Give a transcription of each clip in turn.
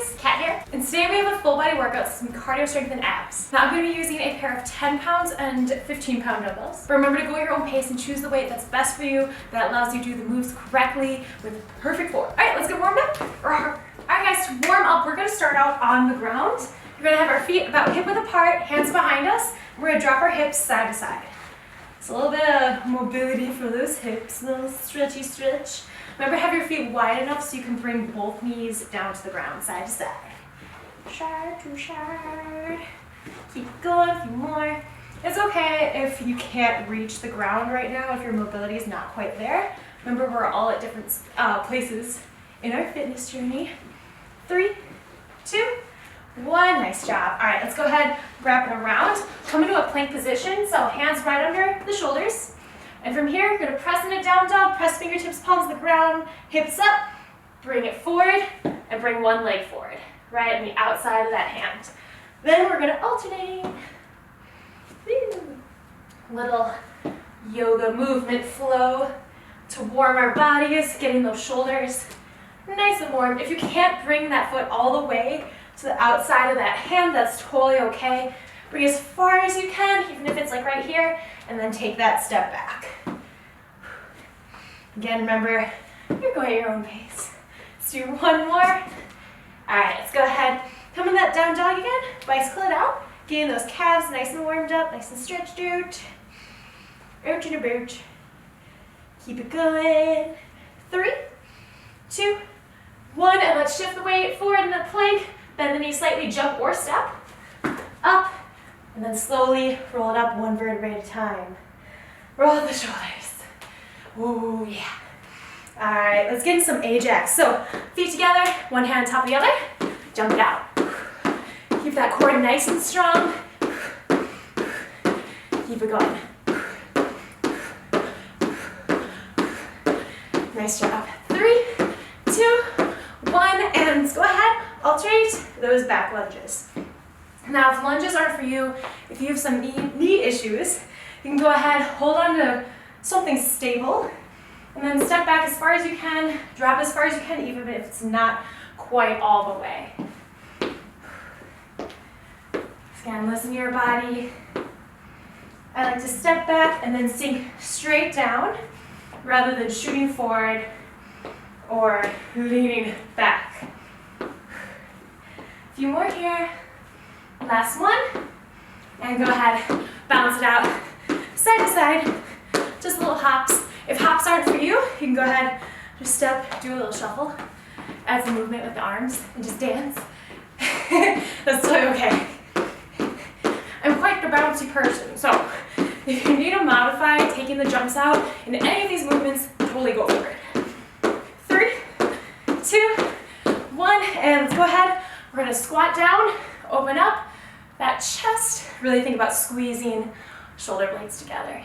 lunges, cat here. And today we have a full body workout, some cardio strength and abs. Now I'm going to be using a pair of 10 pounds and 15 pound dumbbells. But remember to go at your own pace and choose the weight that's best for you, that allows you to do the moves correctly with perfect form. All right, let's get warmed up. All right guys, to warm up, we're going to start out on the ground. We're going to have our feet about hip width apart, hands behind us. We're going to drop our hips side to side. It's a little bit of mobility for those hips, a little stretchy stretch. Remember, have your feet wide enough so you can bring both knees down to the ground, side to side. Shard to shard. Keep going, a few more. It's okay if you can't reach the ground right now, if your mobility is not quite there. Remember, we're all at different places in our fitness journey. 3, 2, 1, nice job. All right, let's go ahead, wrap it around. Come into a plank position, so hands right under the shoulders. And from here, you're gonna press into down dog, press fingertips, palms to the ground, hips up, bring it forward, and bring one leg forward, right on the outside of that hand. Then we're gonna alternate. Little yoga movement flow to warm our bodies, getting those shoulders nice and warm. If you can't bring that foot all the way to the outside of that hand, that's totally okay. Bring as far as you can, even if it's like right here, and then take that step back. Again, remember, you're going at your own pace. Let's do one more. All right, let's go ahead. Come in that down dog again, bicycle it out, getting those calves nice and warmed up, nice and stretched out. Ouch and a booch. Keep it going. 3, 2, 1, and let's shift the weight forward in the plank. Bend the knee slightly, jump or step. Up, and then slowly roll it up one vertebrae at a time. Roll the shoulders. Ooh, yeah. All right, let's get in some Ajax. So, feet together, one hand on top of the other, jump it out. Keep that core nice and strong. Keep it going. Nice job. 3, 2, 1, and go ahead, alternate those back lunges. Now, if lunges aren't for you, if you have some knee issues, you can go ahead, hold on to something stable, and then step back as far as you can, drop as far as you can, even if it's not quite all the way. Again, listen to your body. I like to step back and then sink straight down, rather than shooting forward or leaning back. A few more here. Last one. And go ahead, bounce it out side to side. Just little hops. If hops aren't for you, you can go ahead, just step, do a little shuffle. Add some movement with the arms and just dance. That's totally okay. I'm quite the bouncy person, so if you need to modify taking the jumps out in any of these movements, totally go for it. 3, 2, 1, and let's go ahead. We're gonna squat down, open up that chest. Really think about squeezing shoulder blades together.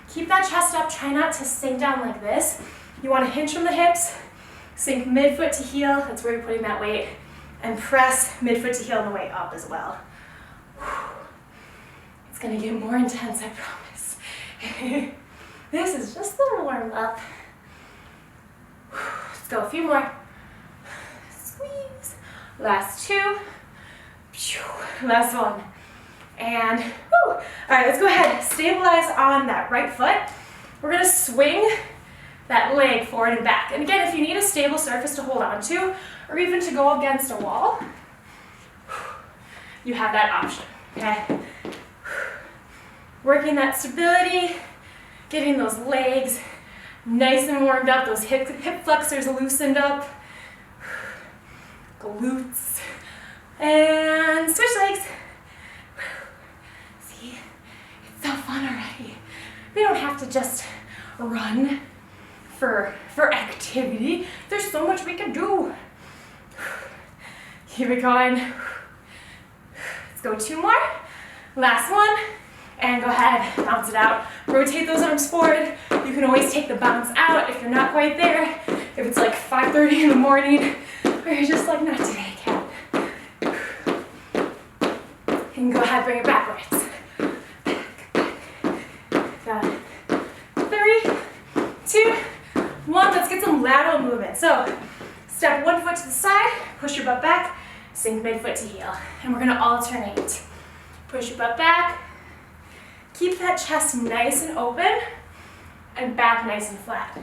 Keep that chest up, try not to sink down like this. You wanna hinge from the hips, sink midfoot to heel, that's where you're putting that weight, and press midfoot to heel on the way up as well. It's gonna get more intense, I promise. This is just the warm up. Let's go a few more. Squeeze. Last 2. Last one. And whew. All right, let's go ahead, stabilize on that right foot. We're gonna swing that leg forward and back. And again, if you need a stable surface to hold on to, or even to go against a wall, you have that option, okay? Working that stability, getting those legs nice and warmed up, those hip flexors loosened up, glutes, and switch legs. See, it's so fun already. We don't have to just run for activity. There's so much we can do. Keep it going. Let's go 2 more. Last one. And go ahead, bounce it out. Rotate those arms forward. You can always take the bounce out if you're not quite there. If it's like 5:30 in the morning, or you're just like, not today, cat. You can go ahead, bring it backwards. Got it. 3, 2, 1. Let's get some lateral movement. So, step one foot to the side, push your butt back, sink midfoot to heel. And we're gonna alternate. Push your butt back, keep that chest nice and open, and back nice and flat.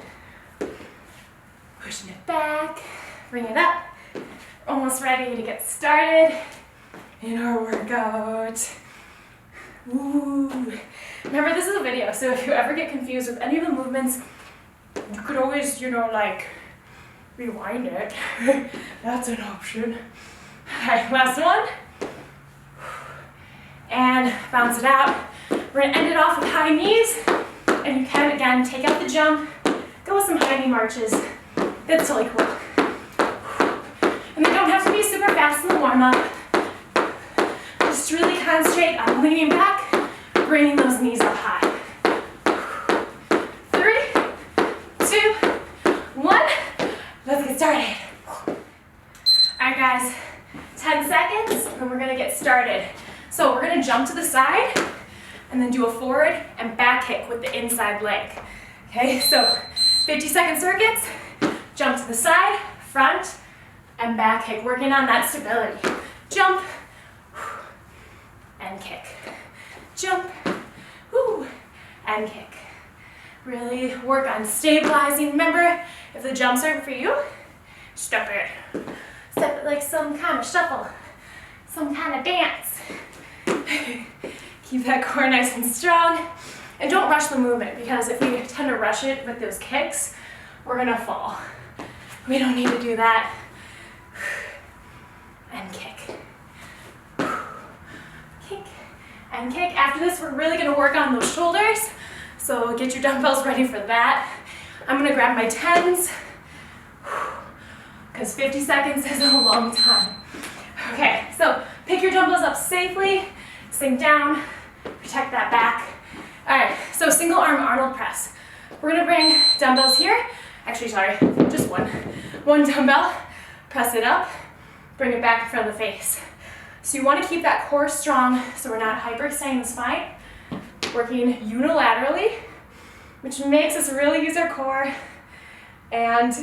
Pushing it back, bring it up. Almost ready to get started in our workout. Ooh. Remember, this is a video, so if you ever get confused with any of the movements, you could always, like, rewind it. That's an option. All right, last one. And bounce it out. We're gonna end it off with high knees. And you can, again, take out the jump, go with some high knee marches. It's totally cool. And they don't have to be super fast in the warm-up. Just really concentrate on leaning back, bringing those knees up high. 3, 2, 1. Let's get started. All right, guys, 10 seconds, and we're gonna get started. So we're gonna jump to the side, and then do a forward and back kick with the inside leg. Okay, so 50-second circuits, jump to the side, front, and back kick, working on that stability. Jump, and kick. Jump, and kick. Really work on stabilizing. Remember, if the jumps aren't for you, step it. Step it like some kind of shuffle, some kind of dance. Keep that core nice and strong. And don't rush the movement, because if we tend to rush it with those kicks, we're gonna fall. We don't need to do that. And kick. Kick and kick. After this, we're really gonna work on those shoulders. So get your dumbbells ready for that. I'm gonna grab my 10s, because 50 seconds is a long time. Okay, so pick your dumbbells up safely, sink down, protect that back. All right, so single arm Arnold press. We're gonna bring dumbbells here. Actually, sorry, just one. One dumbbell, press it up, bring it back in front of the face. So you wanna keep that core strong so we're not hyperextending the spine. Working unilaterally, which makes us really use our core. And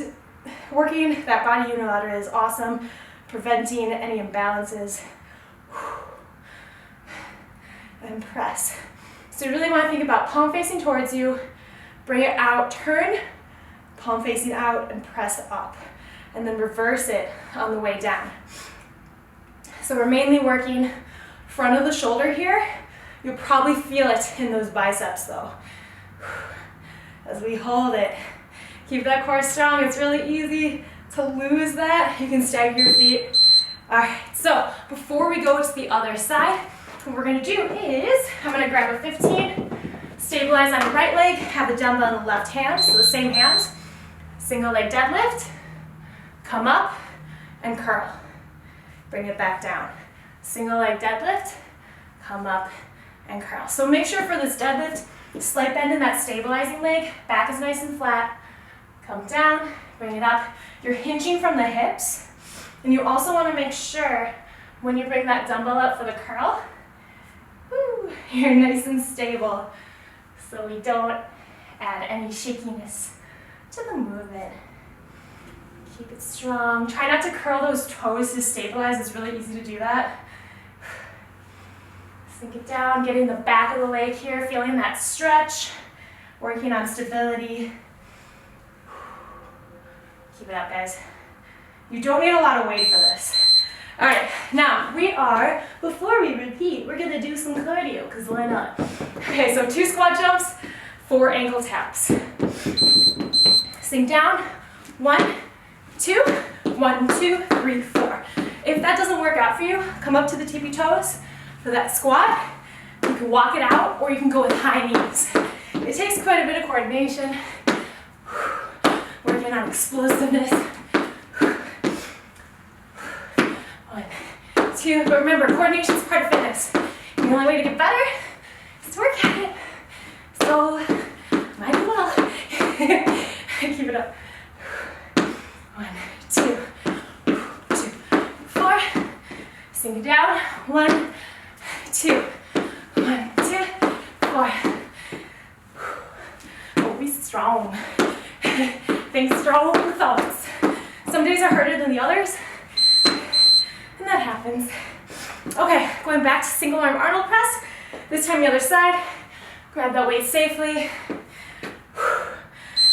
working that body unilaterally is awesome, preventing any imbalances. And press. So you really want to think about palm facing towards you, bring it out, turn, palm facing out, and press up. And then reverse it on the way down. So we're mainly working front of the shoulder here. You'll probably feel it in those biceps though. As we hold it. Keep that core strong. It's really easy to lose that. You can stagger your feet. All right, so before we go to the other side, what we're gonna do is, I'm gonna grab a 15, stabilize on the right leg, have the dumbbell in the left hand, so the same hand. Single leg deadlift, come up and curl. Bring it back down. Single leg deadlift, come up and curl. So make sure for this deadlift, slight bend in that stabilizing leg, back is nice and flat, come down, bring it up. You're hinging from the hips, and you also wanna make sure when you bring that dumbbell up for the curl, you're nice and stable, so we don't add any shakiness to the movement. Keep it strong. Try not to curl those toes to stabilize. It's really easy to do that. Sink it down, getting the back of the leg here, feeling that stretch, working on stability. Keep it up, guys. You don't need a lot of weight for this. All right, now before we repeat, we're gonna do some cardio, because why not? Okay, so 2 squat jumps, 4 ankle taps. Sink down, 1, 2, 1, 2, 3, 4. If that doesn't work out for you, come up to the tippy toes for that squat. You can walk it out, or you can go with high knees. It takes quite a bit of coordination. Working on explosiveness. 1, 2, but remember, coordination is part of fitness. The only way to get better is to work at it. So, might as well. Keep it up. 1, 2, 4. Sink it down. 1, 2, 1, 2, 4. Oh, be strong. Think strong thoughts. Some days are harder than the others. happens. Okay, going back to single arm Arnold press. This time the other side. Grab that weight safely.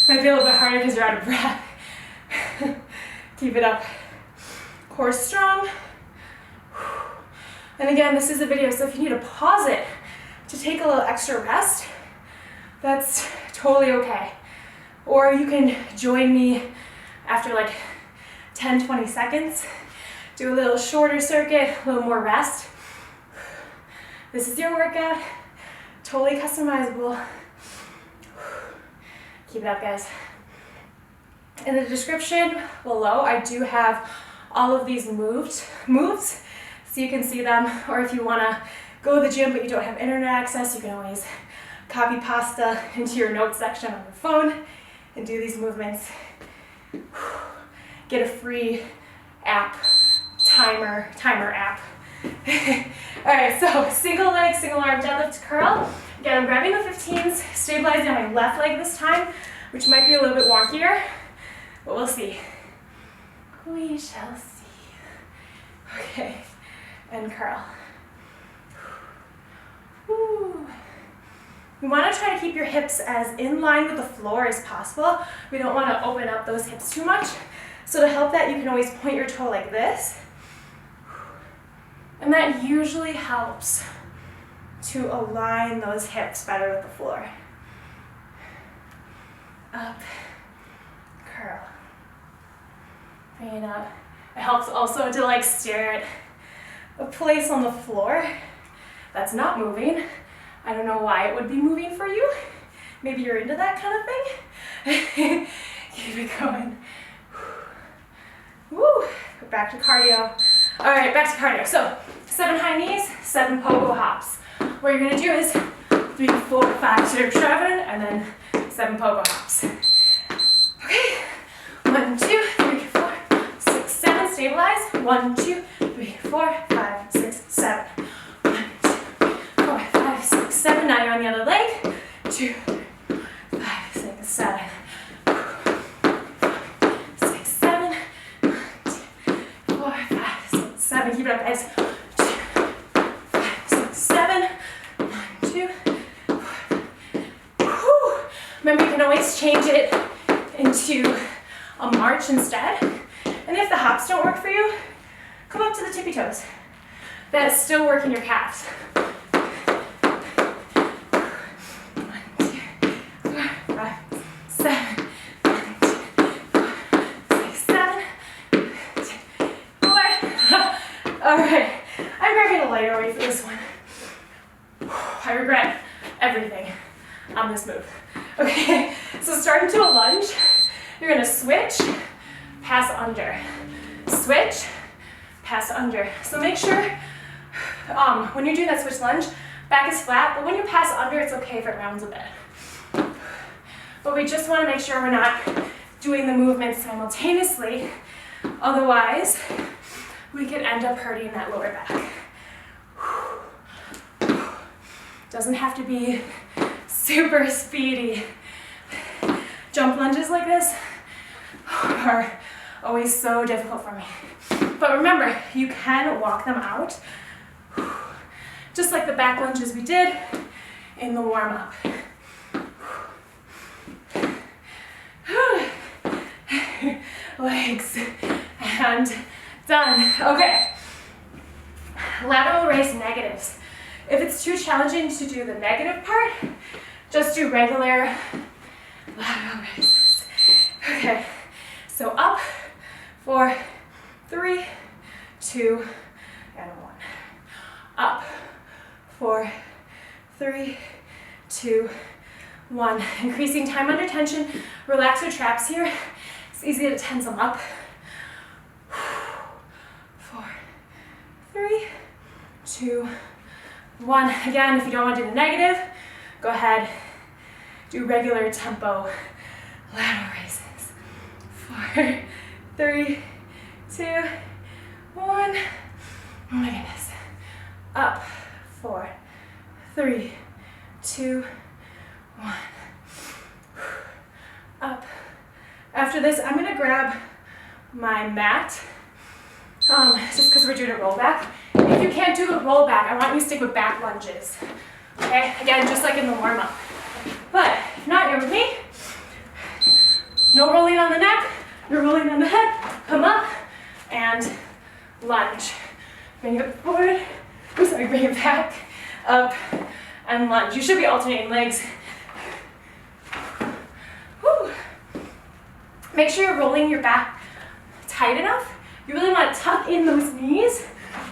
Might be a little bit harder because you're out of breath. Keep it up. Core strong. And again, this is a video, so if you need to pause it to take a little extra rest, that's totally okay. Or you can join me after like 10, 20 seconds. Do a little shorter circuit, a little more rest. This is your workout, totally customizable. Keep it up, guys. In the description below, I do have all of these moves, so you can see them. Or if you want to go to the gym but you don't have internet access, you can always copy pasta into your notes section on your phone and do these movements. Get a free app, timer app. All right, so single leg, single arm deadlift curl. Again, I'm grabbing the 15s, stabilizing on my left leg this time, which might be a little bit wonkier, but we'll see. We shall see. Okay, and curl. Woo. You want to try to keep your hips as in line with the floor as possible. We don't want to open up those hips too much. So to help that, you can always point your toe like this. And that usually helps to align those hips better with the floor. Up, curl. Bring it up. It helps also to like stare at a place on the floor that's not moving. I don't know why it would be moving for you. Maybe you're into that kind of thing. Keep it going. Woo! Back to cardio. All right, back to cardio. So 7 high knees, 7 pogo hops. What you're gonna do is 3, 4, 5, 6, 7, and then 7 pogo hops. Okay. 1, 2, 3, 4, 6, 7. Stabilize. 1, 2, 3, 4, 5, 6, 7. 1, 2, 4, 5, 6, 7. Now you're on the other leg. 2, 3, 5, 6, 7. 6, 7. 1, 2, 4, 5, 6, 7. Keep it up, guys. 2, 5, 6, 7. 1, 2, 4. Whew. Remember, you can always change it into a march instead. And if the hops don't work for you, come up to the tippy toes. That is still working your calves. 1, 2, 4, 5, 7. 1, 2, 4, 6, 7. 1, 2, 4. All right, I'm grabbing a lighter weight for this one. I regret everything on this move. Okay, so starting to a lunge, you're gonna switch, pass under. Switch, pass under. So make sure when you're doing that switch lunge, back is flat, but when you pass under, it's okay if it rounds a bit. But we just wanna make sure we're not doing the movements simultaneously, otherwise we could end up hurting that lower back. Doesn't have to be super speedy. Jump lunges like this are always so difficult for me. But remember, you can walk them out, just like the back lunges we did in the warm-up. Legs, and done. Okay, lateral raise negatives. If it's too challenging to do the negative part, just do regular lateral raises. Okay, so up, 4, 3, 2, and 1. Up, 4, 3, 2, 1. Increasing time under tension. Relax your traps here. It's easy to tense them up. 4, 3, 2, 1. Again, if you don't want to do the negative, go ahead, do regular tempo lateral raises. 4, 3, 2, 1. Oh my goodness. Up, 4, 3, 2, 1. Up. After this, I'm gonna grab my mat. just because we're doing a rollback. If you can't do the rollback, I want you to stick with back lunges. Okay, again, just like in the warm-up. But if not, you're with me. No rolling on the neck, no rolling on the head. Come up and lunge. Bring it forward. Oh, sorry, bring it back, up, and lunge. You should be alternating legs. Whew. Make sure you're rolling your back tight enough. You really want to tuck in those knees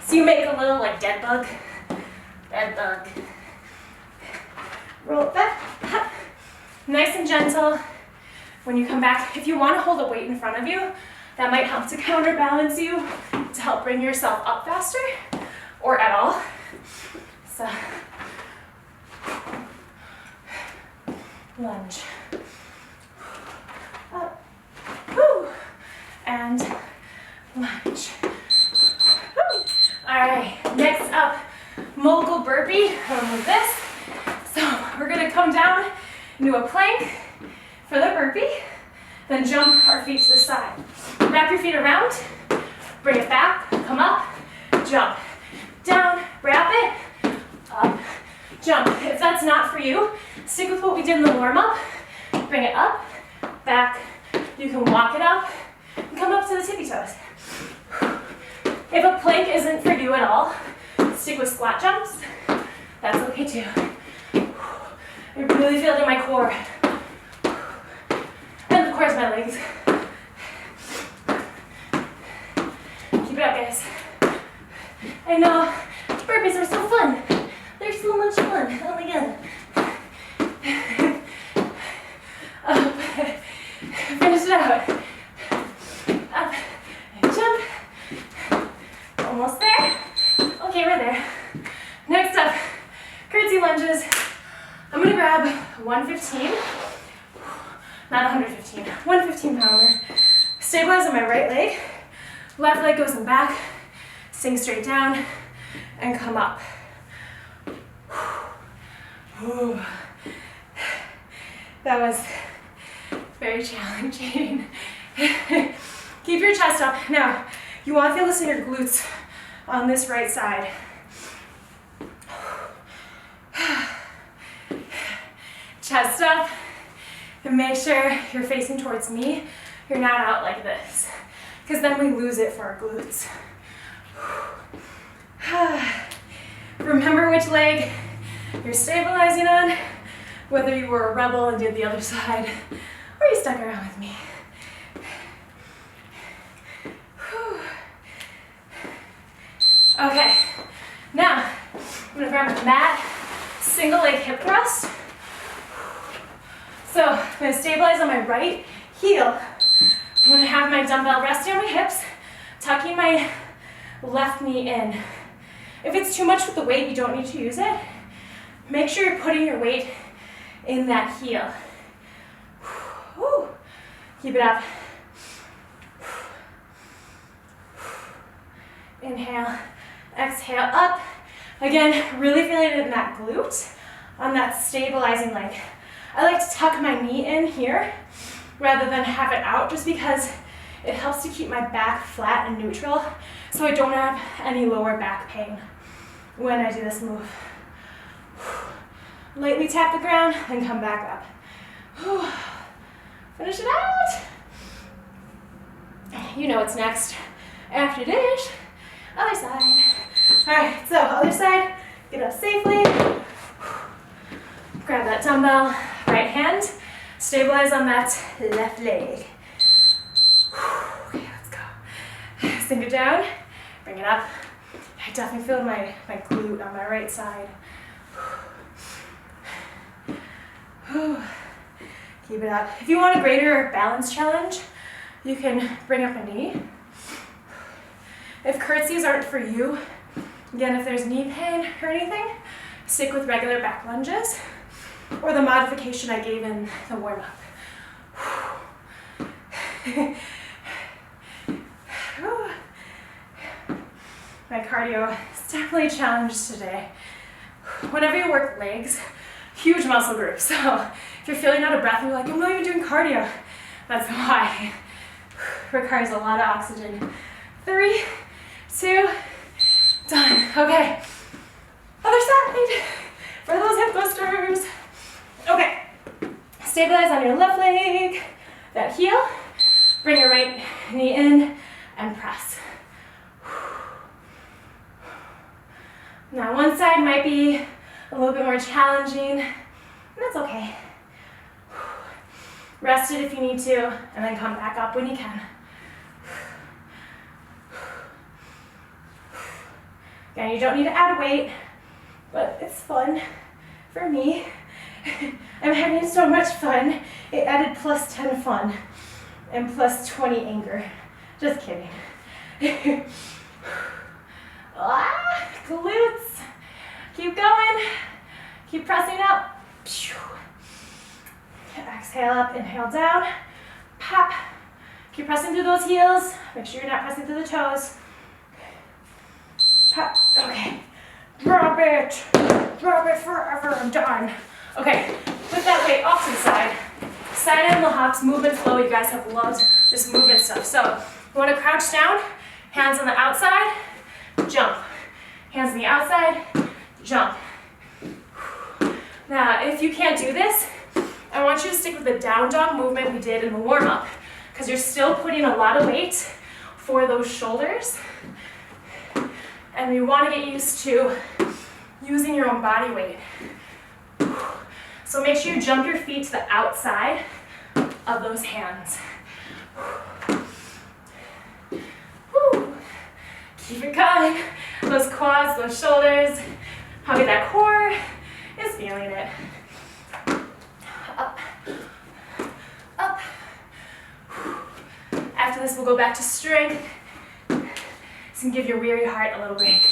so you make a little like dead bug. Dead bug. Roll it back. Nice and gentle. When you come back, if you want to hold a weight in front of you, that might help to counterbalance you, to help bring yourself up faster, or at all. So, lunge. Up. Woo. And lunge. Woo. All right, next up, Mogel Burpee. I'll move this. So we're gonna come down into a plank for the burpee, then jump our feet to the side. Wrap your feet around, bring it back, come up, jump, down, wrap it, up, jump. If that's not for you, stick with what we did in the warm-up. Bring it up, back. You can walk it up and come up to the tippy toes. If a plank isn't for you at all, stick with squat jumps. That's okay too. I really feel it in my core. And of course my legs. Keep it up, guys. I know, burpees are so fun. They're so much fun. Oh my god. Up. Finish it out. Up. And jump. Almost there. Okay, we're there. Next up, curtsy lunges. I'm gonna grab 115, not 115, 115 pounder. Stabilize on my right leg. Left leg goes in back, sink straight down, and come up. Ooh. That was very challenging. Keep your chest up. Now, you want to feel this in your glutes on this right side. Chest up, and make sure you're facing towards me. You're not out like this, because then we lose it for our glutes. Remember which leg you're stabilizing on, whether you were a rebel and did the other side, or you stuck around with me. Okay, now I'm gonna grab my mat, single leg hip thrust. So I'm gonna stabilize on my right heel. I'm gonna have my dumbbell resting on my hips, tucking my left knee in. If it's too much with the weight, you don't need to use it. Make sure you're putting your weight in that heel. Whew. Keep it up. Inhale, exhale, up. Again, really feeling it in that glute, on that stabilizing leg. I like to tuck my knee in here rather than have it out, just because it helps to keep my back flat and neutral so I don't have any lower back pain when I do this move. Lightly tap the ground and come back up. Finish it out. You know what's next. After dish, other side. All right, so other side, get up safely. Grab that dumbbell, right hand, stabilize on that left leg. Okay, let's go. Sink it down, bring it up. I definitely feel my glute on my right side. Keep it up. If you want a greater balance challenge, you can bring up a knee. If curtsies aren't for you, again, if there's knee pain or anything, stick with regular back lunges or the modification I gave in the warm-up. My cardio is definitely challenged today. Whenever you work legs, huge muscle group. So if you're feeling out of breath and you're like, I'm not even doing cardio, that's why. Requires a lot of oxygen. 3, 2, Okay, other side for those hip thrusters. Okay, stabilize on your left leg, that heel. Bring your right knee in and press. Now one side might be a little bit more challenging, and that's okay. Rest it if you need to, and then come back up when you can. Again, you don't need to add weight, but it's fun for me. I'm having so much fun. It added plus 10 fun and plus 20 anger. Just kidding. Glutes. Keep going. Keep pressing up. Exhale up, inhale down. Pop. Keep pressing through those heels. Make sure you're not pressing through the toes. Pop. Okay. Drop it. Drop it forever. I'm done. Okay. Put that weight off to the side. Side angle hops, movement flow. You guys have loved just movement stuff. So you want to crouch down, hands on the outside, jump. Hands on the outside, jump. Now, if you can't do this, I want you to stick with the down dog movement we did in the warm-up, because you're still putting a lot of weight for those shoulders. And we want to get used to using your own body weight. So make sure you jump your feet to the outside of those hands. Woo. Keep it going. Those quads, those shoulders, probably that core is feeling it. Up, up. After this, we'll go back to strength. So give your weary heart a little break.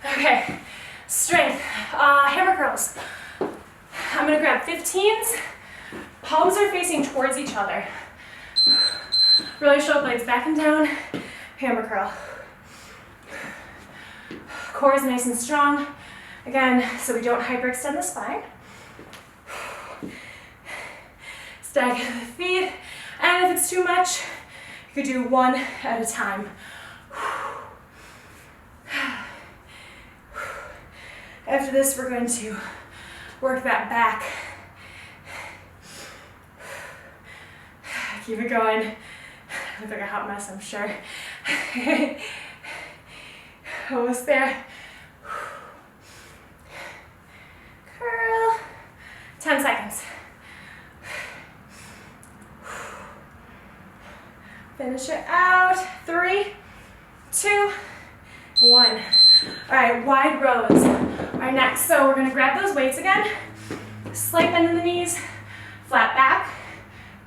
Okay, strength, hammer curls. I'm gonna grab 15s. Palms are facing towards each other. Roll your shoulder blades back and down. Hammer curl. Core is nice and strong. Again, so we don't hyperextend the spine. Stagger the feet. And if it's too much, you could do one at a time. After this, we're going to work that back. Keep it going. I look like a hot mess, I'm sure. Almost there. Curl. 10 seconds. Finish it out. 3, 2, 1. All right, wide rows are next. So we're gonna grab those weights again. Slight bend in the knees, flat back.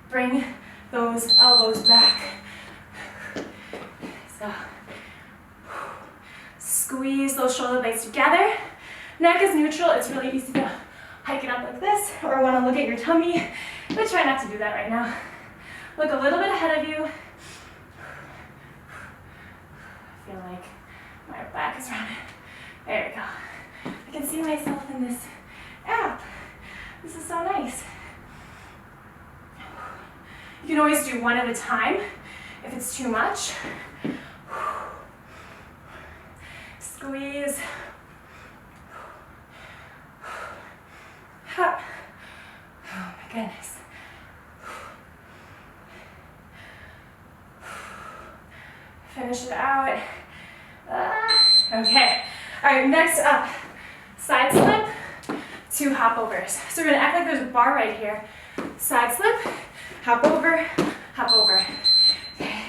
Bring those elbows back. So, squeeze those shoulder blades together. Neck is neutral. It's really easy to hike it up like this or want to look at your tummy, but try not to do that right now. Look a little bit ahead of you. I feel like my back is rounded. There we go. I can see myself in this app. This is so nice. You can always do one at a time if it's too much. Squeeze. Oh my goodness. Finish it out. Okay. All right, next up, side slip, 2 hop overs. So we're gonna act like there's a bar right here. Side slip, hop over, hop over. Okay.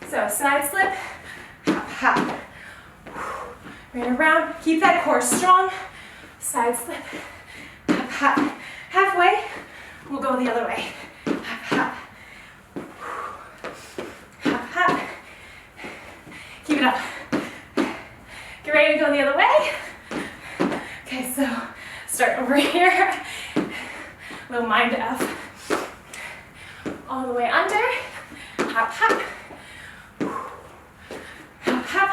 So side slip, hop, hop. Bring it around, keep that core strong. Side slip, hop, hop. Halfway, we'll go the other way. Hop, hop. Hop, hop. Keep it up. Get ready to go the other way. Okay, so start over here. Little mind F. All the way under. Hop, hop. Hop, hop.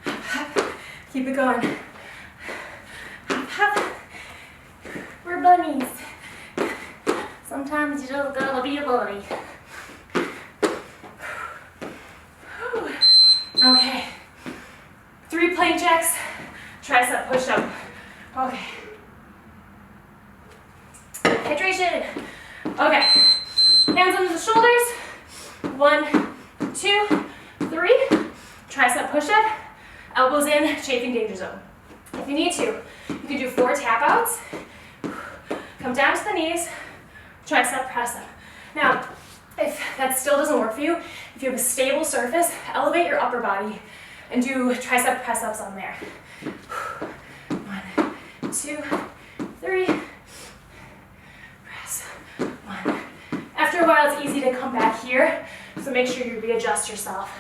Hop, hop. Keep it going. Hop, hop. We're bunnies. Sometimes you just gotta be a bunny. Okay. 3 plank jacks, tricep push-up. Okay. Hydration. Okay. Hands under the shoulders. 1, 2, 3. Tricep push-up. Elbows in, chafing danger zone. If you need to, you can do 4 tap outs. Come down to the knees. Tricep press up. Now, if that still doesn't work for you, if you have a stable surface, elevate your upper body and do tricep press ups on there. 1, 2, 3. Press. 1. After a while, it's easy to come back here, so make sure you readjust yourself.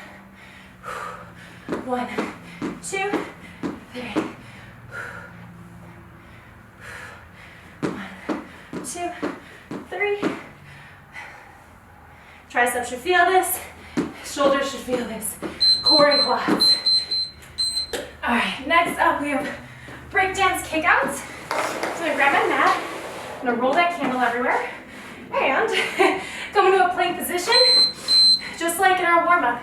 1, 2, 3. 1, 2, 3. Triceps should feel this. Shoulders should feel this. Core and quads. All right, next up we have breakdance kickouts. So I'm gonna grab my mat. I'm gonna roll that candle everywhere. And come into a plank position, just like in our warm-up.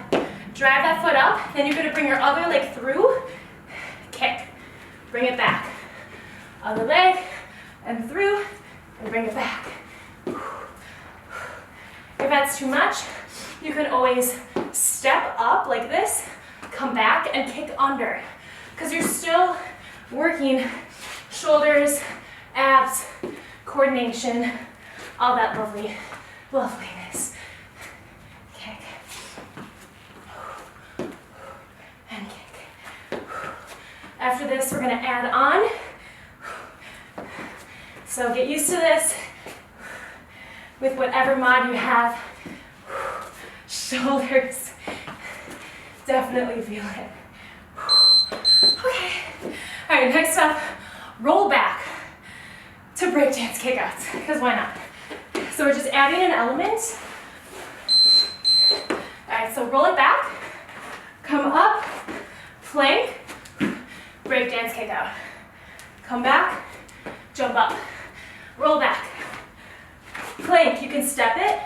Drive that foot up, then you're gonna bring your other leg through, kick, bring it back. Other leg, and through, and bring it back. If that's too much, you can always step up like this, come back and kick under, because you're still working shoulders, abs, coordination, all that loveliness. Kick. And kick. After this, we're gonna add on. So get used to this with whatever mod you have. Shoulders, definitely feel it. Okay, all right, next up, roll back to breakdance kickouts, because why not? So we're just adding an element. All right, so roll it back, come up, plank, breakdance kickout. Come back, jump up, roll back. Plank, you can step it.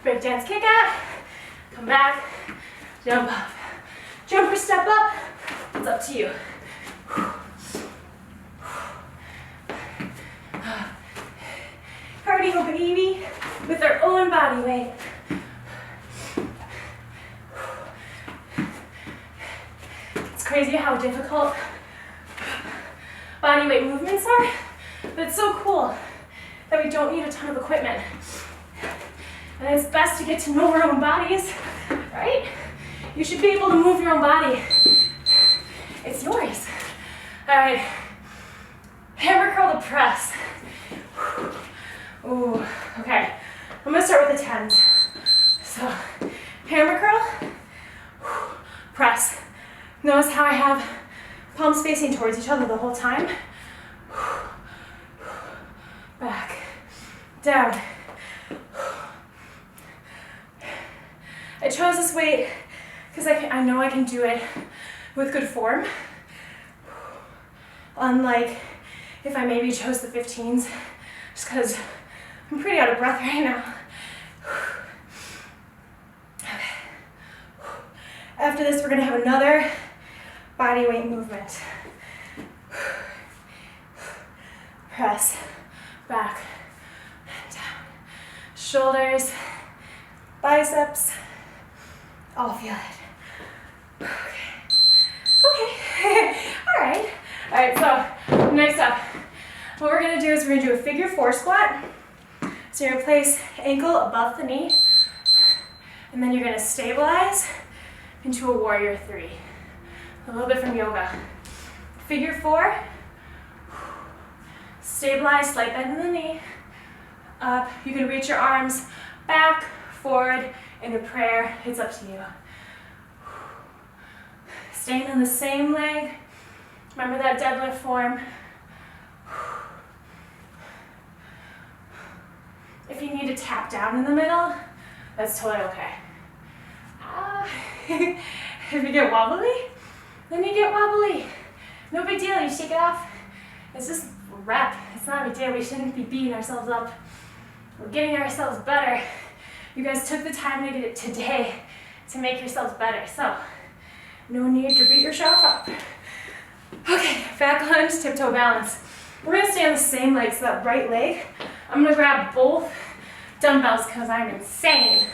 Breakdance kick out. Come back, jump up. Jump or step up, it's up to you. Cardio baby with their own body weight. It's crazy how difficult body weight movements are, but it's so cool that we don't need a ton of equipment. And it's best to get to know our own bodies, right? You should be able to move your own body. It's yours. All right, hammer curl to press. Ooh, okay. I'm gonna start with the 10s. So, hammer curl, press. Notice how I have palms facing towards each other the whole time. Back, down. I chose this weight because I know I can do it with good form. Unlike if I maybe chose the 15s, just because I'm pretty out of breath right now. After this, we're gonna have another body weight movement. Press, back, and down. Shoulders, biceps, all feel it. Okay. All right, so next up, what we're gonna do is we're gonna do a figure 4 squat. So you're gonna place ankle above the knee, and then you're gonna stabilize into a warrior 3. A little bit from yoga. Figure 4, stabilize, slight bend in the knee, up. You can reach your arms back, forward, into prayer. It's up to you. Staying on the same leg. Remember that deadlift form. If you need to tap down in the middle, that's totally okay. If you get wobbly, then you get wobbly. No big deal, you shake it off. It's just rep. It's not a big deal. We shouldn't be beating ourselves up. We're getting ourselves better. You guys took the time today to make yourselves better. So no need to beat yourself up. Okay, back lunge, tiptoe balance. We're gonna stay on the same leg, so that right leg, I'm gonna grab both dumbbells because I'm insane.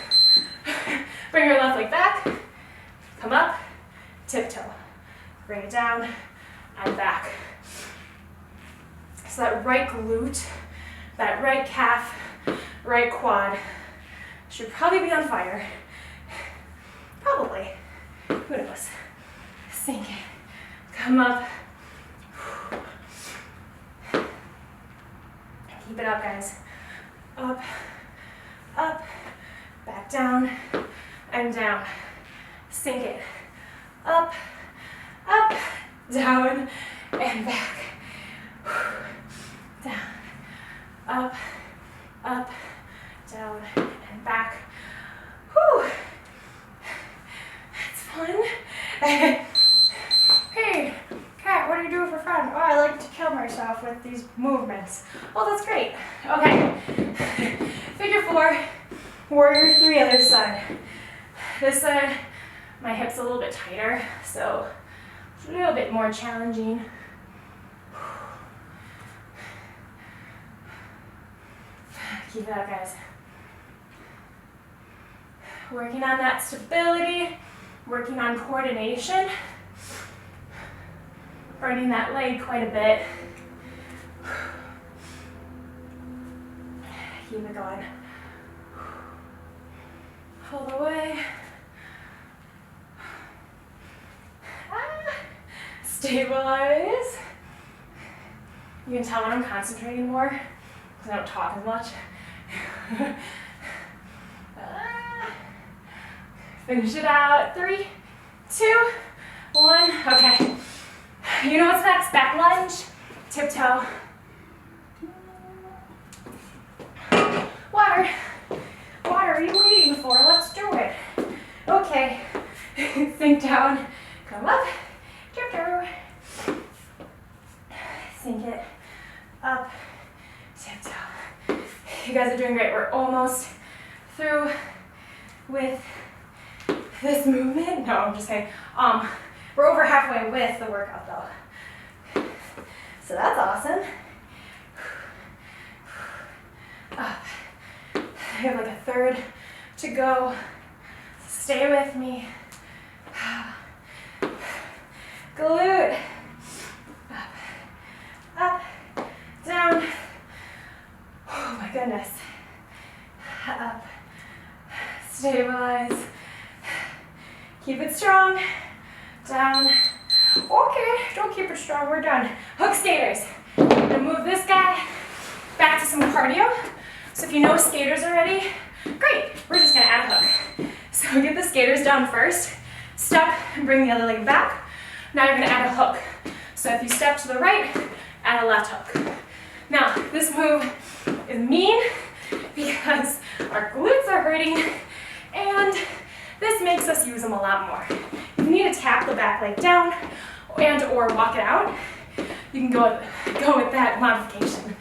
Bring your left leg back, come up, tiptoe. Bring it down and back. So that right glute, that right calf, right quad should probably be on fire. Probably. Who knows? Sink it. Come up. Keep it up, guys. Up, up, back down, and down. Sink it. Up, up, down, and back. Down, up, up, down, and back. Whew. That's fun. Hey, Kat, what do you do for fun? Oh, I like to kill myself with these movements. Oh, that's great. Okay. Figure 4, warrior 3, other side. This side, my hip's a little bit tighter, so it's a little bit more challenging. Keep it up, guys. Working on that stability, working on coordination, burning that leg quite a bit. Keep it going. All the way. Stabilize. You can tell when I'm concentrating more because I don't talk as much. Finish it out. 3, 2, 1. Okay. You know what's next? Back lunge, tiptoe. Water. Water, are you waiting for? Let's do it. Okay. Sink down. Come up. Tiptoe. Sink it. Up. Tiptoe. You guys are doing great. We're almost through with this movement. No, I'm just kidding. We're over halfway with the workout though. So that's awesome. Up. I have like a third to go. Stay with me. Glute. Up. Up. Down. Oh my goodness. Up. Stabilize. Keep it strong. Down. Okay, don't keep it strong, we're done. Hook skaters. I'm gonna move this guy back to some cardio. So if you know skaters already, great, we're just gonna add a hook. So get the skaters down first, step and bring the other leg back. Now you're gonna add a hook. So if you step to the right, add a left hook. Now, this move is mean because our glutes are hurting and this makes us use them a lot more. If you need to tap the back leg down and or walk it out, you can go with that modification.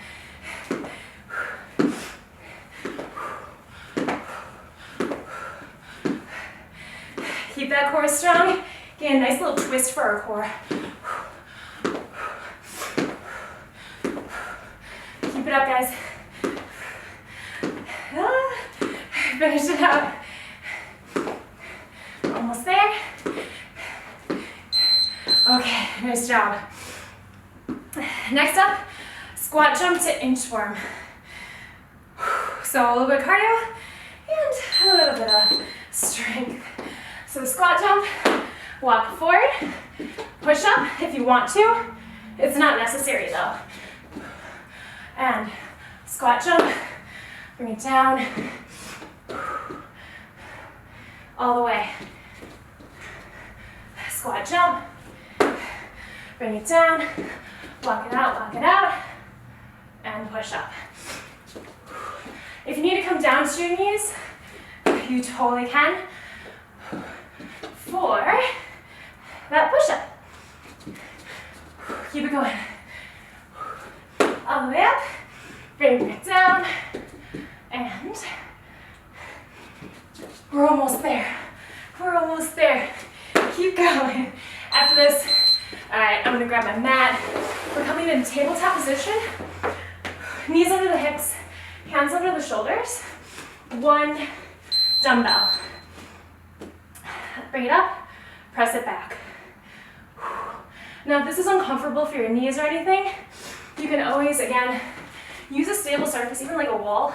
Keep that core strong. Get a nice little twist for our core. Keep it up, guys. Finish it out. Almost there. Okay, nice job. Next up, squat jump to inchworm. So a little bit of cardio and a little bit of strength. So the squat jump, walk forward, push up if you want to. It's not necessary though. And squat jump, bring it down, all the way. Squat jump, bring it down, walk it out, and push up. If you need to come down to your knees, you totally can for that push-up. Keep it going. All the way up, bring it down, and we're almost there. We're almost there. Keep going. After this, all right, I'm gonna grab my mat. We're coming in tabletop position. Knees under the hips, hands under the shoulders. One dumbbell. Bring it up, press it back. Now, if this is uncomfortable for your knees or anything, you can always, again, use a stable surface, even like a wall.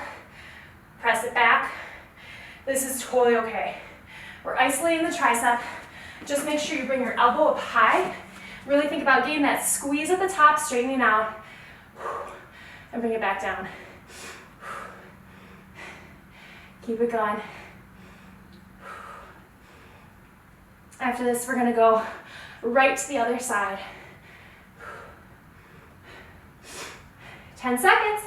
Press it back. This is totally okay. We're isolating the tricep. Just make sure you bring your elbow up high. Really think about getting that squeeze at the top, straightening out, and bring it back down. Keep it going. After this, we're gonna go right to the other side. 10 seconds.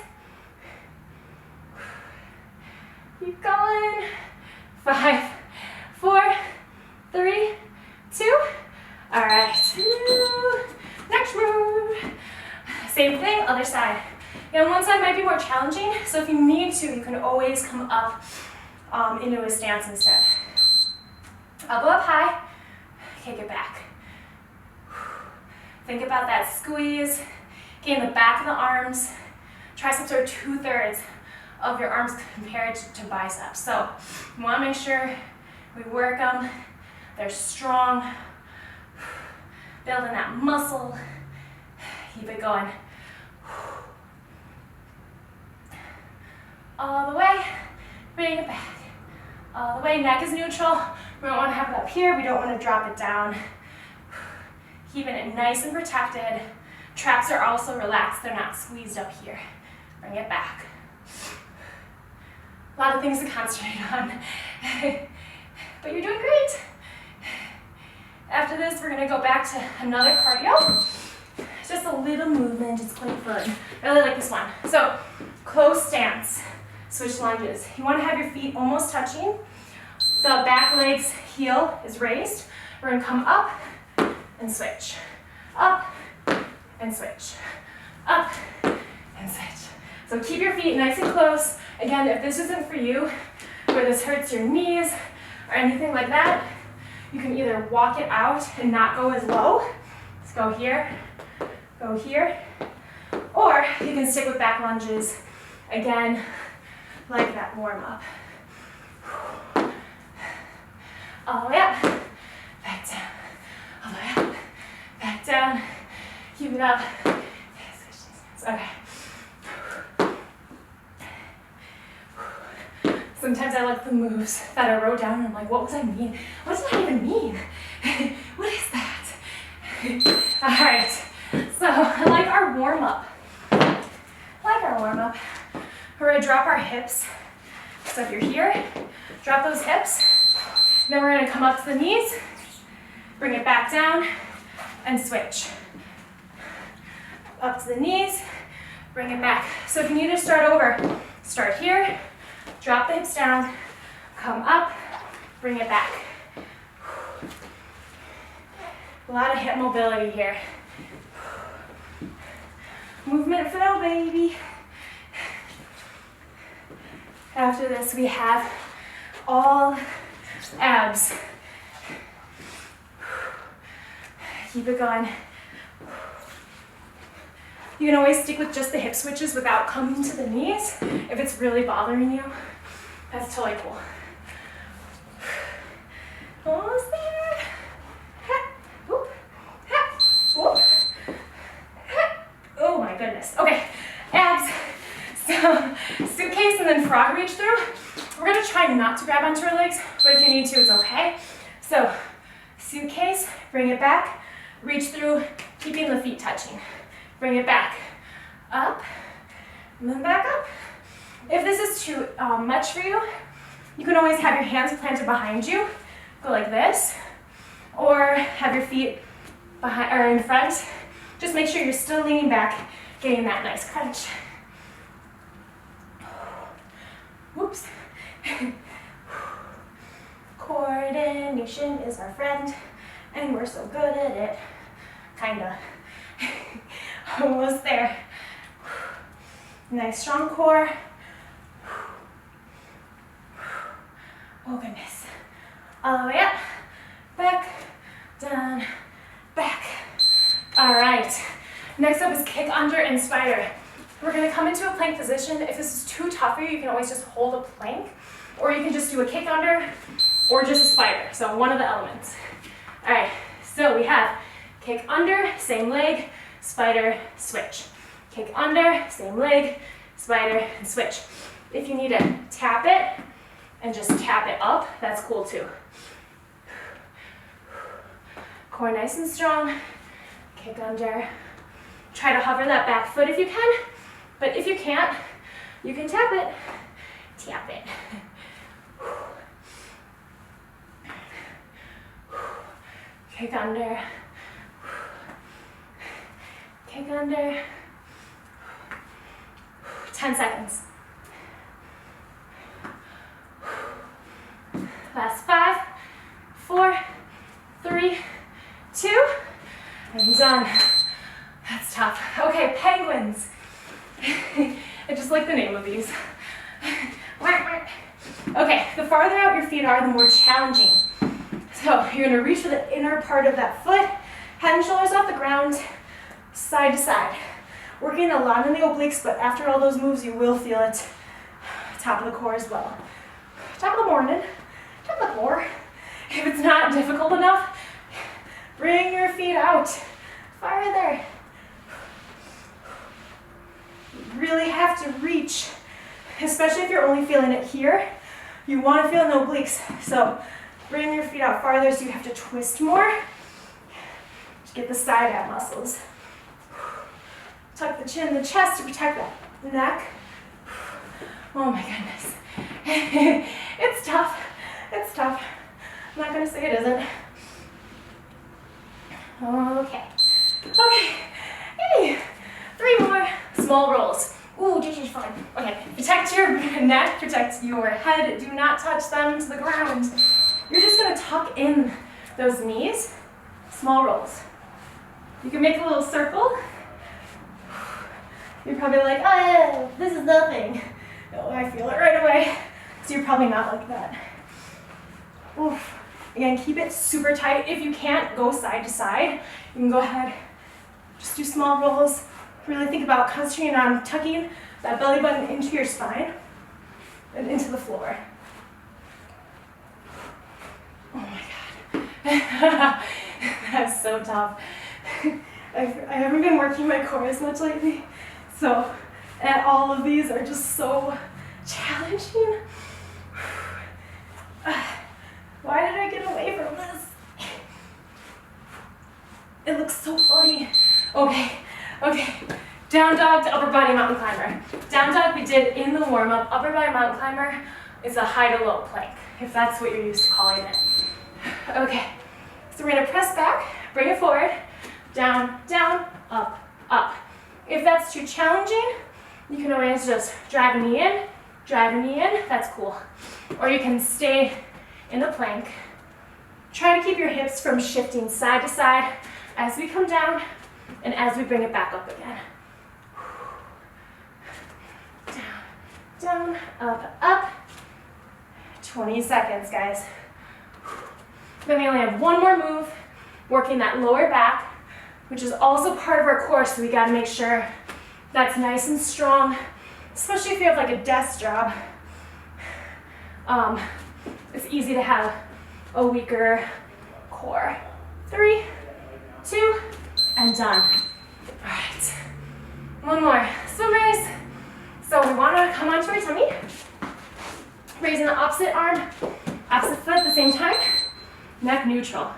Keep going. 5, 4, 3, 2. All right. Next move. Same thing, other side. And one side might be more challenging, so if you need to, you can always come up into a stance instead. Elbow up high, kick it back. Think about that squeeze, getting the back of the arms. Triceps are 2/3 of your arms compared to biceps. So you want to make sure we work them. They're strong. Building that muscle. Keep it going. All the way. Bring it back. All the way. Neck is neutral. We don't want to have it up here. We don't want to drop it down. Keeping it nice and protected. Traps are also relaxed. They're not squeezed up here. Bring it back. A lot of things to concentrate on. But you're doing great. After this, we're going to go back to another cardio. Just a little movement. It's quite fun. I really like this one. So, close stance. Switch lunges. You want to have your feet almost touching. The back leg's heel is raised. We're going to come up and switch. Up and switch. Up and switch. So keep your feet nice and close. Again, if this isn't for you, where this hurts your knees or anything like that, you can either walk it out and not go as low. Let's go here, or you can stick with back lunges. Again, like that warm up. All the way up, back down. All the way up, back down. Keep it up. Okay. Sometimes I like the moves that I wrote down and I'm like, what was I mean? What did I even mean? What is that? All right, so I like our warm up. We're gonna drop our hips. So if you're here, drop those hips. Then we're gonna come up to the knees, bring it back down, and switch. Up to the knees, bring it back. So if you need to start over, start here, drop the hips down, come up, bring it back. A lot of hip mobility here. Movement flow, baby. After this, we have all abs. Keep it going. You can always stick with just the hip switches without coming to the knees if it's really bothering you. That's totally cool. Almost there. Ha, whoop, ha, whoop, ha. Oh my goodness. Okay, abs. So suitcase and then frog reach through. We're gonna try not to grab onto our legs, but if you need to, it's okay. So suitcase, bring it back, reach through, keeping the feet touching. Bring it back, up, and then back up. If this is too much for you, you can always have your hands planted behind you. Go like this, or have your feet behind or in front. Just make sure you're still leaning back, getting that nice crunch. Whoops. Coordination is our friend, and we're so good at it. Kinda. Almost there. Nice strong core. Oh goodness. all the way up, back, down, back. All right, next up is kick under and spider. We're gonna come into a plank position. If this is too tough for you, you can always just hold a plank, or you can just do a kick under, or just a spider, so one of the elements. All right, so we have kick under, same leg, spider, switch. Kick under, same leg, spider, and switch. If you need to tap it and just tap it up, that's cool too. Core nice and strong, kick under. Try to hover that back foot if you can, but if you can't, you can tap it. Tap it. Kick under. Kick under. 10 seconds. Last 5, 4, 3, 2, and done. That's tough. Okay, penguins. I just like the name of these. Okay, the farther out your feet are, the more challenging. So you're gonna reach for the inner part of that foot, head and shoulders off the ground, side to side. Working a lot in the obliques, but after all those moves, you will feel it. Top of the core as well. Top of the morning, top of the core. If it's not difficult enough, bring your feet out farther. You really have to reach, especially if you're only feeling it here. You want to feel in the obliques, so bring your feet out farther so you have to twist more to get the side ab muscles. Tuck the chin, the chest to protect that neck. Oh my goodness. It's tough. It's tough. I'm not going to say it isn't. Okay. Okay. Hey. 3 more small rolls. Ooh, this is fun. Okay. Protect your neck, protect your head. Do not touch them to the ground. You're just going to tuck in those knees. Small rolls. You can make a little circle. You're probably like, oh, this is nothing. No, I feel it right away. So you're probably not like that. Oof. Again, keep it super tight. If you can't go side to side, you can go ahead, just do small rolls. Really think about concentrating on tucking that belly button into your spine and into the floor. Oh my God. That's so tough. I haven't been working my core as much lately, so all of these are just so challenging. Why did I get away from this? It looks so funny. Okay. Down dog to upper body mountain climber. Down dog we did in the warm-up. Upper body mountain climber is a high to low plank, if that's what you're used to calling it. Okay, so we're gonna press back, bring it forward, down, down, up, up. If that's too challenging, you can always just drive a knee in, that's cool. Or you can stay in the plank. Try to keep your hips from shifting side to side as we come down and as we bring it back up again. Down, up, up. 20 seconds, guys. Then we only have one more move, working that lower back, which is also part of our core, so we gotta make sure that's nice and strong, especially if you have like a desk job. It's easy to have a weaker core. 3, 2, and done. All right, one more. Swimmers. So we want to come onto our tummy, raising the opposite arm, opposite foot at the same time, neck neutral.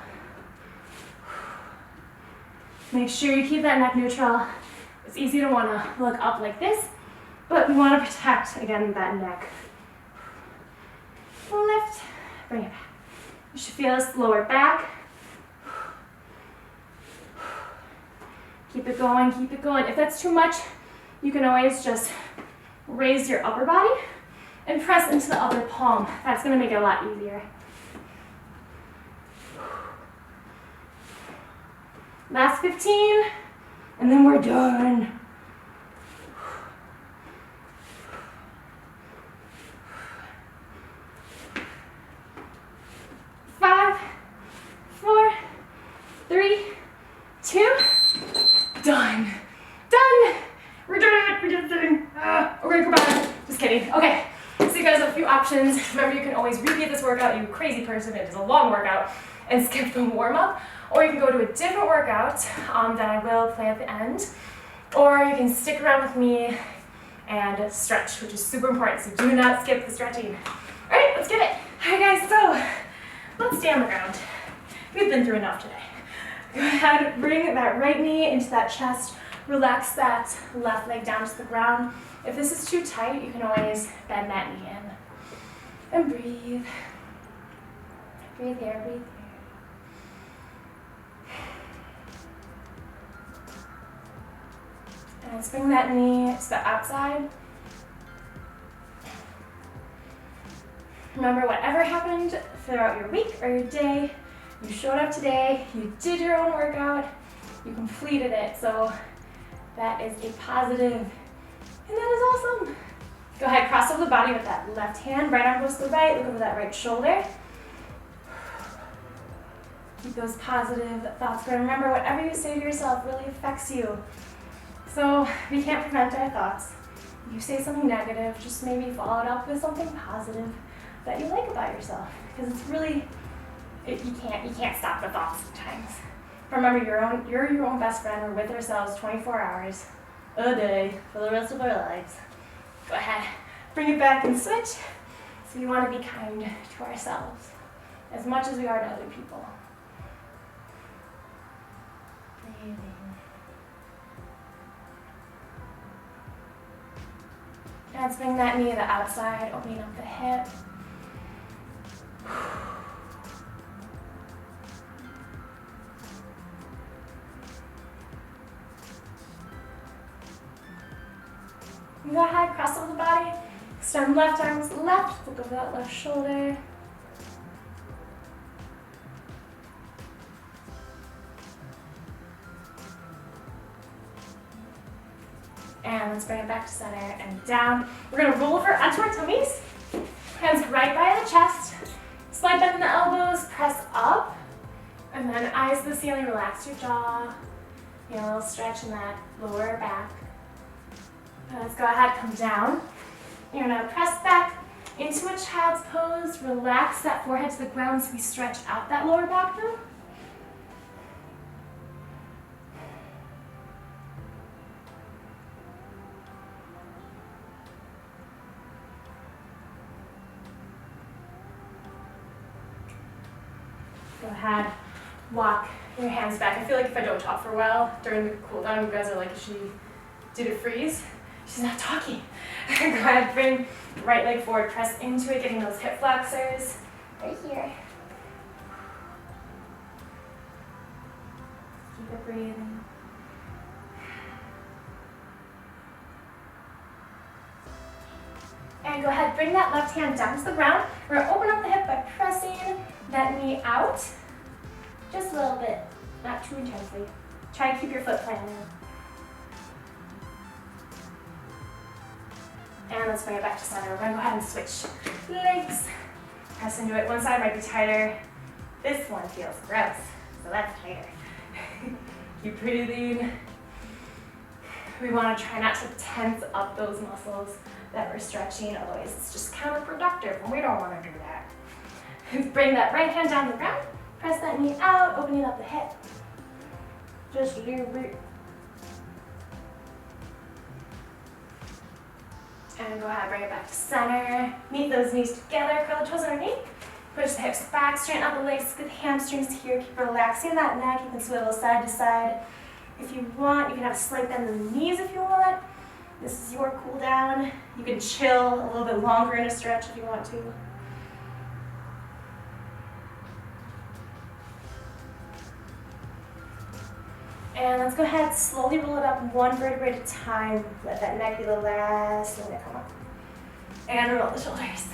Make sure you keep that neck neutral. It's easy to want to look up like this, but we want to protect, again, that neck. Lift, bring it back. You should feel this lower back. Keep it going, keep it going. If that's too much, you can always just raise your upper body and press into the upper palm. That's going to make it a lot easier. Last 15, and then we're done. options. Remember, you can always repeat this workout, you crazy person, it is a long workout, and skip the warm-up. Or you can go to a different workout that I will play at the end. Or you can stick around with me and stretch, which is super important, so do not skip the stretching. All right, let's get it. All right, guys, so let's stay on the ground. We've been through enough today. Go ahead, bring that right knee into that chest. Relax that left leg down to the ground. If this is too tight, you can always bend that knee in. And breathe. Breathe here, breathe here. And let's bring that knee to the outside. Remember, whatever happened throughout your week or your day, you showed up today, you did your own workout, you completed it, so that is a positive, and that is awesome. Go ahead, cross over the body with that left hand, right arm goes to the right, look over that right shoulder. Keep those positive thoughts going. Remember, whatever you say to yourself really affects you. So we can't prevent our thoughts. If you say something negative, just maybe follow it up with something positive that you like about yourself, because it's really, you can't stop the thoughts sometimes. Remember, you're your own best friend. We're with ourselves 24 hours a day for the rest of our lives. Go ahead, bring it back and switch. So we want to be kind to ourselves as much as we are to other people. Breathing. And let's bring that knee to the outside, opening up the hip. Go ahead, cross over the body, extend left arms left, look over that left shoulder. And let's bring it back to center and down. We're gonna roll over onto our tummies, hands right by the chest, slide back in the elbows, press up, and then eyes to the ceiling, relax your jaw, a little stretch in that lower back. Let's go ahead, come down. You're gonna press back into a child's pose. Relax that forehead to the ground so we stretch out that lower back now. Go ahead, walk your hands back. I feel like if I don't talk for a while during the cool down, you guys are like, did it freeze? She's not talking. Go ahead, bring right leg forward, press into it, getting those hip flexors right here. Keep it breathing. And go ahead, bring that left hand down to the ground. We're gonna open up the hip by pressing that knee out. Just a little bit, not too intensely. Try and keep your foot planted. And let's bring it back to center. We're gonna go ahead and switch legs. Press into it. One side might be tighter. This one feels gross, so that's tighter. Keep breathing. We wanna try not to tense up those muscles that we're stretching, otherwise it's just counterproductive, and we don't wanna do that. Bring that right hand down to the ground. Press that knee out, opening up the hip. Just a little bit. And go ahead, bring it back to center. Meet those knees together, curl the toes underneath. Push the hips back, straighten out the legs, good hamstrings here. Keep relaxing that neck. You can swivel side to side. If you want, you can have a slight bend in the knees if you want. This is your cool down. You can chill a little bit longer in a stretch if you want to. And let's go ahead, slowly roll it up one vertebrae at a time. Let that neck be the last thing to come up. And roll the shoulders.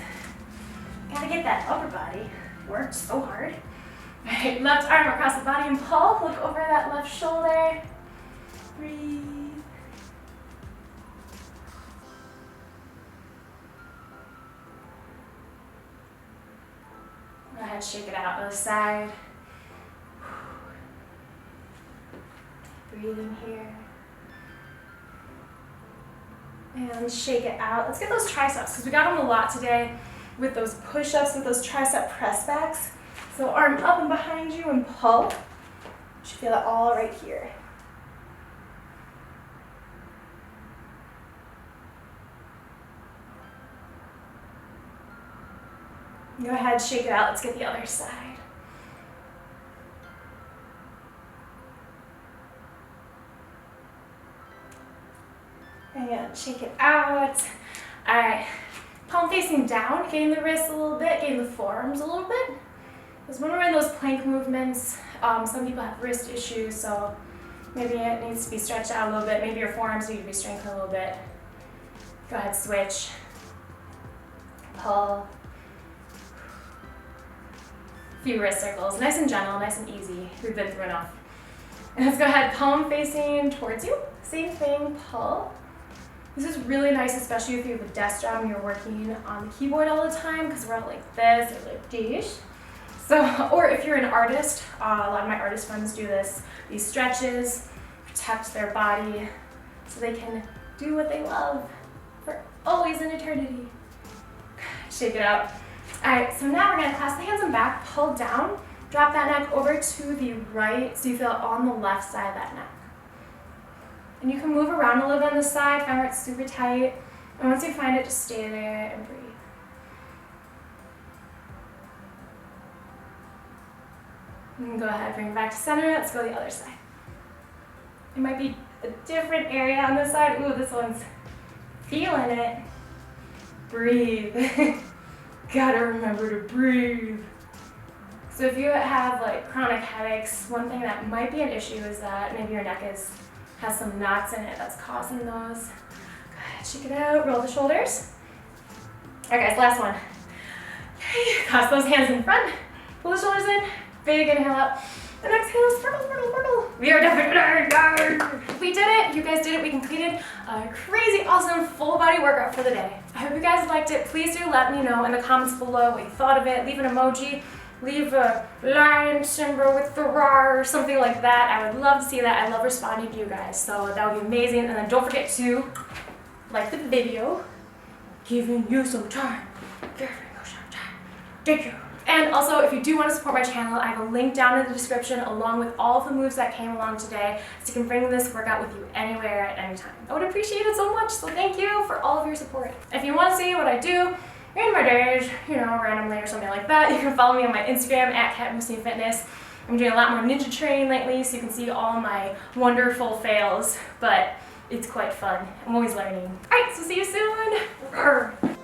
Gotta get that upper body worked so hard. All right, left arm across the body and pull. Look over that left shoulder. Breathe. Go ahead, shake it out other side. Breathing here. And shake it out. Let's get those triceps, because we got them a lot today. with those push-ups, with those tricep press backs. So arm up and behind you and pull. You should feel it all right here. Go ahead, shake it out. Let's get the other side. And shake it out. All right, palm facing down, getting the wrists a little bit, getting the forearms a little bit. Because when we're in those plank movements, some people have wrist issues, so maybe it needs to be stretched out a little bit. Maybe your forearms need to be strengthened a little bit. Go ahead, switch. Pull. A few wrist circles, nice and gentle, nice and easy. We've been through enough. And let's go ahead, palm facing towards you. Same thing, pull. This is really nice, especially if you have a desk job and you're working on the keyboard all the time, because we're all like this or like this. So, or if you're an artist, a lot of my artist friends do this. These stretches protect their body so they can do what they love for always in eternity. Shake it out. All right, so now we're gonna clasp the hands and back, pull down, drop that neck over to the right so you feel it on the left side of that neck. And you can move around a little bit on the side, find where it's super tight. And once you find it, just stay there and breathe. And go ahead, bring it back to center. Let's go the other side. It might be a different area on this side. Ooh, this one's feeling it. Breathe. Gotta remember to breathe. So if you have like chronic headaches, one thing that might be an issue is that maybe your neck has some knots in it that's causing those. Go ahead, shake it out, roll the shoulders. All right guys, last one. Okay, clasp those hands in front, pull the shoulders in, big inhale up, and exhale, sprinkle. We are done. We did it, you guys did it. We completed a crazy awesome full body workout for the day. I hope you guys liked it. Please do let me know in the comments below what you thought of it. Leave an emoji. Leave a lion symbol with the roar or something like that. I would love to see that. I love responding to you guys, so that would be amazing. And then don't forget to like the video. Giving you some time. Giving you some time. Thank you. And also, if you do want to support my channel, I have a link down in the description along with all of the moves that came along today, so you can bring this workout with you anywhere at any time. I would appreciate it so much, so thank you for all of your support. If you want to see what I do in my days, you know, randomly or something like that, you can follow me on my Instagram at @CatBoostingFitness. I'm doing a lot more ninja training lately, so you can see all my wonderful fails, but it's quite fun. I'm always learning. All right, so see you soon.